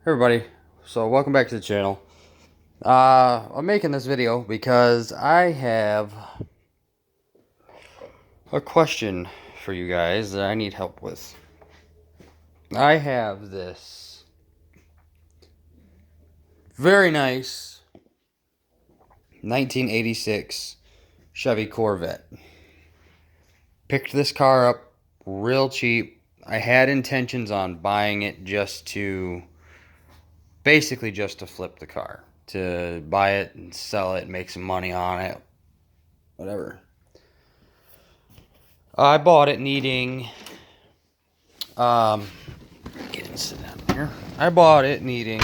Everybody, so welcome back to the channel. I'm making this video because I have a question for you guys that I need help with. I have this very nice 1986 Chevy Corvette. Picked this car up real cheap. I had intentions on buying it basically just to flip the car. To buy it and sell it, make some money on it, whatever. I bought it needing, sit down here. I bought it needing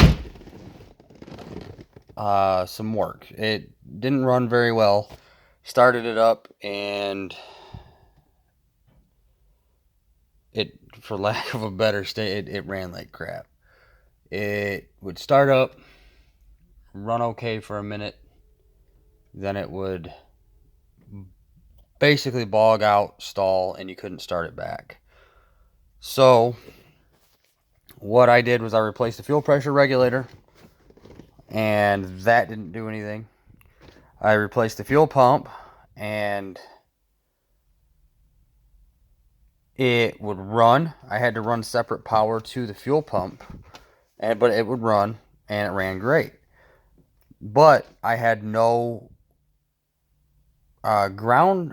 some work. It didn't run very well. Started it up and it, for lack of a better state, it ran like crap. It would start up, run okay for a minute, then it would basically bog out, stall, and you couldn't start it back. So what I did was I replaced the fuel pressure regulator, and that didn't do anything. I replaced the fuel pump, and it would run. I had to run separate power to the fuel pump, but it would run, and it ran great. But I had no power going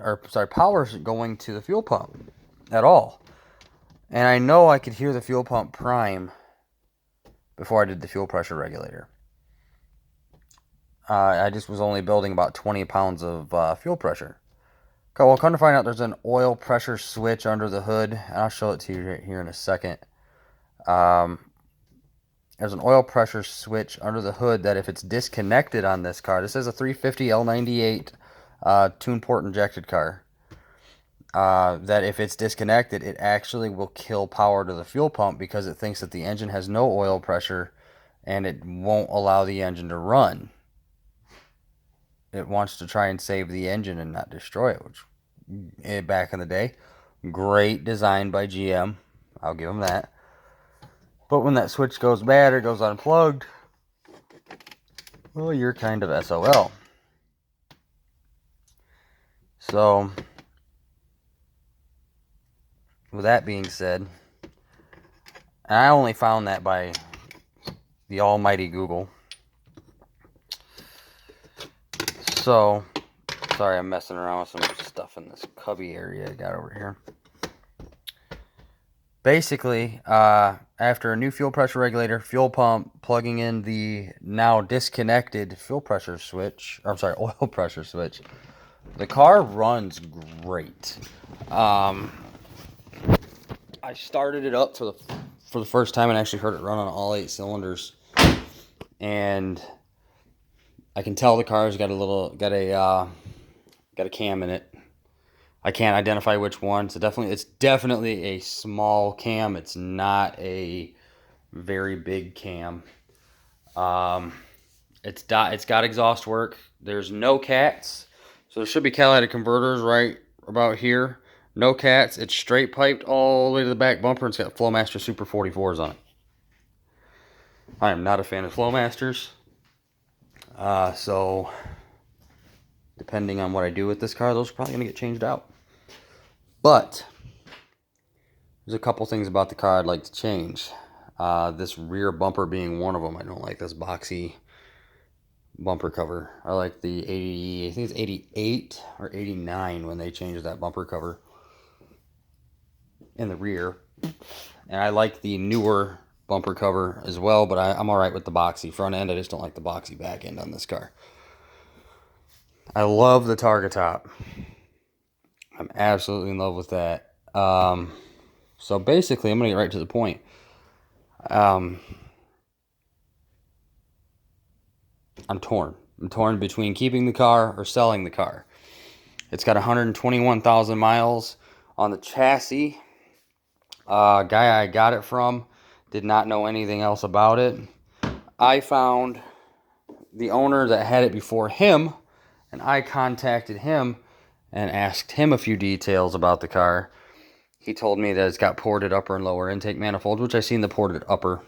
to the fuel pump at all. And I know I could hear the fuel pump prime before I did the fuel pressure regulator. I just was only building about 20 pounds of fuel pressure. Okay, well, come to find out there's an oil pressure switch under the hood. And I'll show it to you right here in a second. There's an oil pressure switch under the hood that if it's disconnected on this car, this is a 350 L98 tune port injected car, that if it's disconnected, it actually will kill power to the fuel pump because it thinks that the engine has no oil pressure and it won't allow the engine to run. It wants to try and save the engine and not destroy it, which back in the day, great design by GM. I'll give them that. But when that switch goes bad or goes unplugged, well, you're kind of SOL. So, with that being said, and I only found that by the almighty Google. So, sorry, I'm messing around with some stuff in this cubby area I got over here. Basically, after a new fuel pressure regulator, fuel pump, plugging in the now disconnected oil pressure switch, the car runs great. I started it up for the first time and actually heard it run on all 8 cylinders, and I can tell the car's got a cam in it. I can't identify which one. So it's definitely a small cam. It's not a very big cam. It's got exhaust work. There's no cats, so there should be catalytic converters right about here. No cats. It's straight piped all the way to the back bumper, and it's got Flowmaster Super 44s on it. I am not a fan of Flowmasters. So depending on what I do with this car, those are probably going to get changed out. But there's a couple things about the car I'd like to change. This rear bumper being one of them. I don't like this boxy bumper cover. I like the I think it's 88 or 89 when they changed that bumper cover in the rear. And I like the newer bumper cover as well, but I'm alright with the boxy front end. I just don't like the boxy back end on this car. I love the Targa top. I'm absolutely in love with that. So basically, I'm going to get right to the point. I'm torn. I'm torn between keeping the car or selling the car. It's got 121,000 miles on the chassis. Guy I got it from did not know anything else about it. I found the owner that had it before him, and I contacted him and asked him a few details about the car. He told me that it's got ported upper and lower intake manifolds, which I seen the ported upper.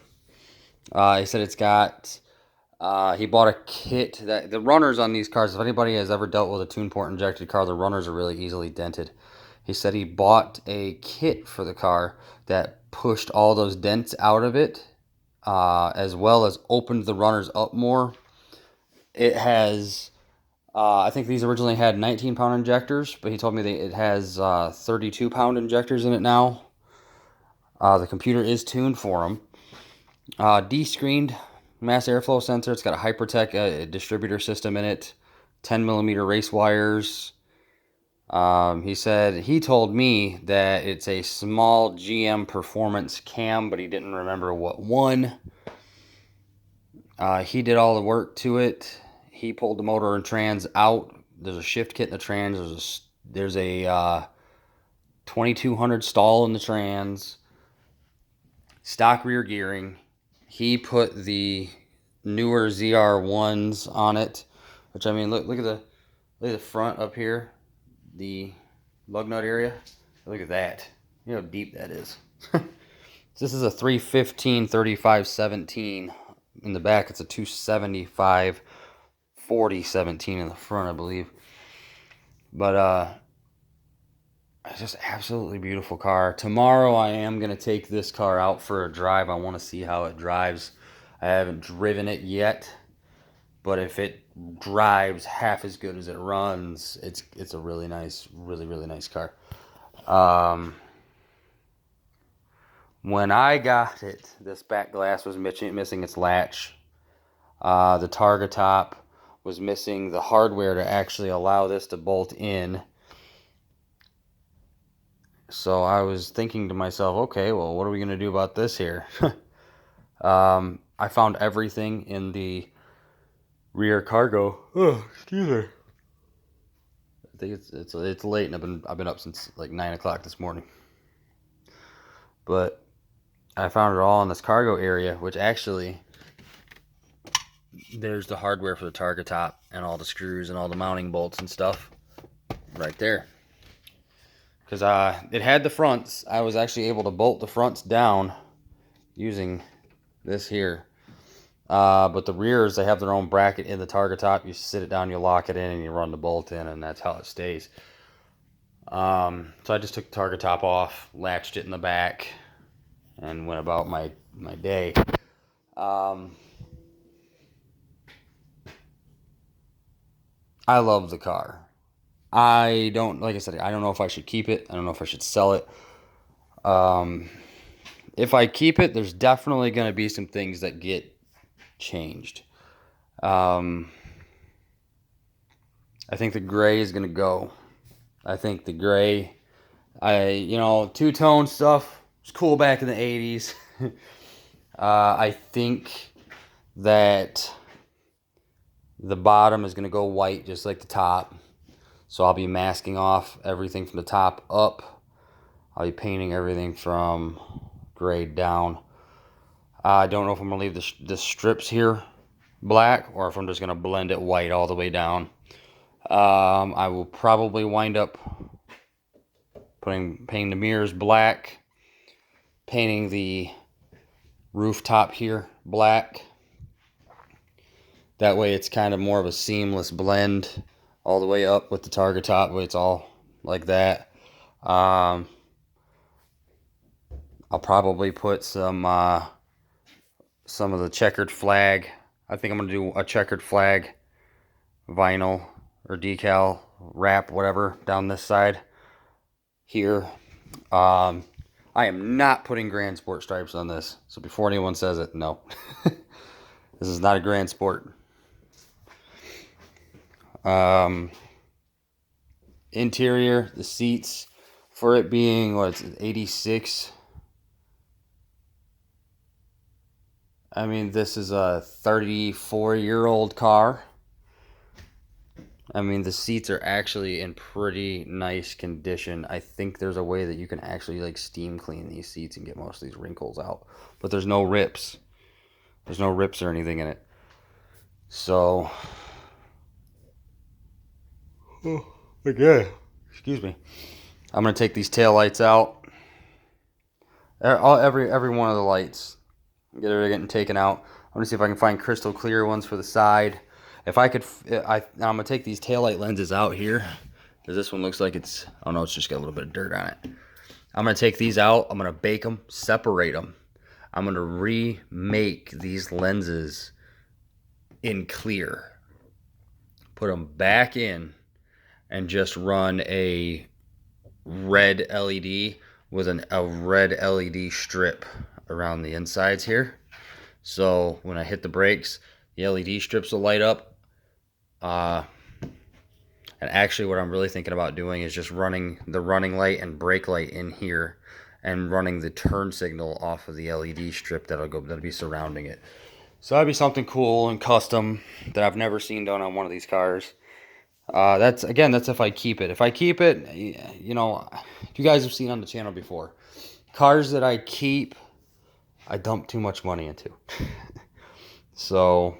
He said it's got. He bought a kit that the runners on these cars. If anybody has ever dealt with a tune port injected car, the runners are really easily dented. He said he bought a kit for the car that pushed all those dents out of it, as well as opened the runners up more. It has. I think these originally had 19-pound injectors, but he told me that it has 32-pound injectors in it now. The computer is tuned for them. D-screened mass airflow sensor. It's got a Hypertech distributor system in it. 10mm race wires. He told me that it's a small GM Performance cam, but he didn't remember what one. He did all the work to it. He pulled the motor and trans out. There's a shift kit in the trans. There's a 2200 stall in the trans. Stock rear gearing. He put the newer ZR1s on it, which I mean, look at the front up here, the lug nut area. Look at that. You know how deep that is. This is a 315 35 17. In the back, it's a 275 40 17 in the front, I believe. But it's just absolutely beautiful car. Tomorrow I am going to take this car out for a drive. I want to see how it drives. I haven't driven it yet, but if it drives half as good as it runs, it's a really nice, really nice car. When I got it, this back glass was missing its latch. The Targa top was missing the hardware to actually allow this to bolt in. So I was thinking to myself, okay, well, what are we going to do about this here? I found everything in the rear cargo. Oh, excuse me. I think it's late, and I've been up since like 9 o'clock this morning. But I found it all in this cargo area, which actually there's the hardware for the Targa top and all the screws and all the mounting bolts and stuff right there. Because it had the fronts. I was actually able to bolt the fronts down using this here. But the rears, they have their own bracket in the Targa top. You sit it down, you lock it in, and you run the bolt in, and that's how it stays. So I just took the Targa top off, latched it in the back, and went about my day. I love the car. Like I said, I don't know if I should keep it. I don't know if I should sell it. If I keep it, there's definitely going to be some things that get changed. I think the gray is going to go. I think the gray, two-tone stuff was cool back in the 80s. I think that the bottom is going to go white just like the top. So I'll be masking off everything from the top up. I'll be painting everything from gray down. I don't know if I'm going to leave the strips here black or if I'm just going to blend it white all the way down. I will probably wind up painting the mirrors black, painting the rooftop here black. That way it's kind of more of a seamless blend all the way up with the Targa top, where it's all like that. I'll probably put some of the checkered flag. I think I'm going to do a checkered flag vinyl or decal wrap, whatever, down this side here. I am not putting Grand Sport stripes on this. So before anyone says it, no. This is not a Grand Sport. Interior, the seats, for it being, 86. I mean, this is a 34-year-old car. I mean, the seats are actually in pretty nice condition. I think there's a way that you can actually like steam clean these seats and get most of these wrinkles out. But there's no rips. There's no rips or anything in it. So, again, excuse me. I'm going to take these tail lights out. Every one of the lights Get rid of getting taken out. I'm gonna see if I can find crystal clear ones for the side. If I could, I'm gonna take these taillight lenses out here, because this one looks like it's, I don't know, it's just got a little bit of dirt on it. I'm gonna take these out. I'm gonna bake them, separate them. I'm gonna remake these lenses in clear, put them back in, and just run a red LED with a red LED strip around the insides here. So when I hit the brakes, the LED strips will light up. And actually what I'm really thinking about doing is just running the running light and brake light in here and running the turn signal off of the LED strip that'll be surrounding it. So that'd be something cool and custom that I've never seen done on one of these cars. That's if I keep it. If I keep it, you know, you guys have seen on the channel before, cars that I keep, I dump too much money into. So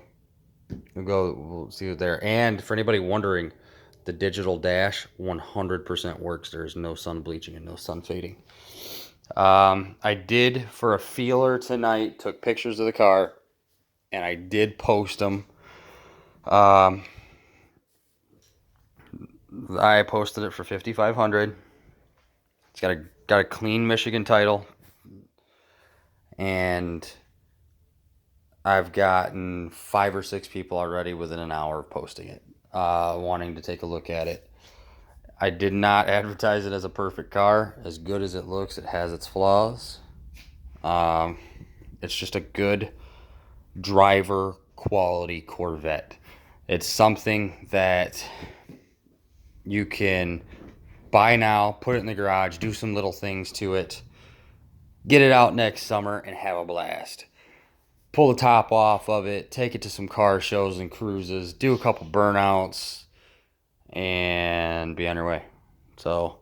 we'll see it there. And for anybody wondering, the digital dash 100% works. There's no sun bleaching and no sun fading. I did, for a feeler tonight, took pictures of the car, and I did post them. I posted it for $5,500. It's got a clean Michigan title, and I've gotten 5 or 6 people already within an hour of posting it, wanting to take a look at it. I did not advertise it as a perfect car. As good as it looks, it has its flaws. It's just a good driver quality Corvette. It's something that you can buy now, put it in the garage, do some little things to it, get it out next summer, and have a blast. Pull the top off of it, take it to some car shows and cruises, do a couple burnouts, and be on your way. So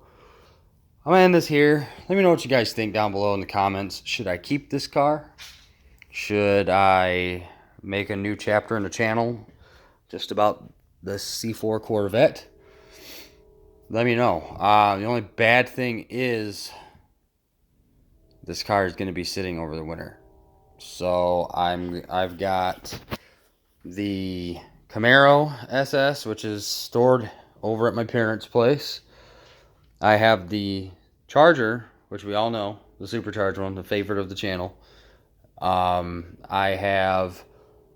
I'm gonna end this here. Let me know what you guys think down below in the comments. Should I keep this car? Should I make a new chapter in the channel just about the C4 Corvette? Let me know. The only bad thing is this car is going to be sitting over the winter. So I've got the Camaro SS, which is stored over at my parents' place. I have the Charger, which we all know, the supercharged one, the favorite of the channel. I have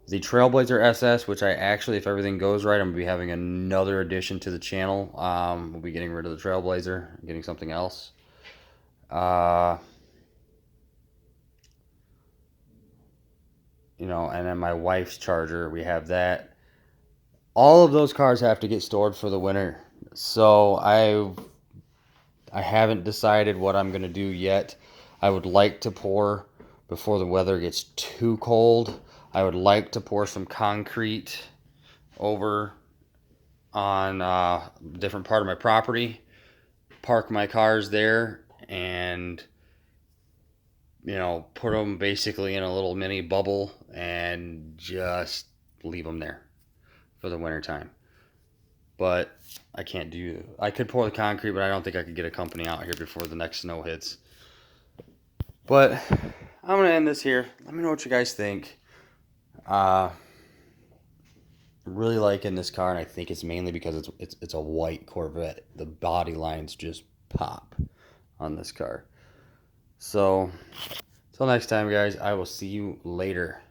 the Trailblazer SS, which I actually, if everything goes right, I'm going to be having another addition to the channel. We'll be getting rid of the Trailblazer, getting something else. You know, and then my wife's Charger, we have that. All of those cars have to get stored for the winter. So I haven't decided what I'm going to do yet. I would like to pour before the weather gets too cold. I would like to pour some concrete over on a different part of my property, park my cars there, and, you know, put them basically in a little mini bubble and just leave them there for the winter time. But I can't do, I could pour the concrete, but I don't think I could get a company out here before the next snow hits. But I'm going to end this here. Let me know what you guys think. Really liking this car, and I think it's mainly because it's a white Corvette. The body lines just pop on this car. So, till next time, guys, I will see you later.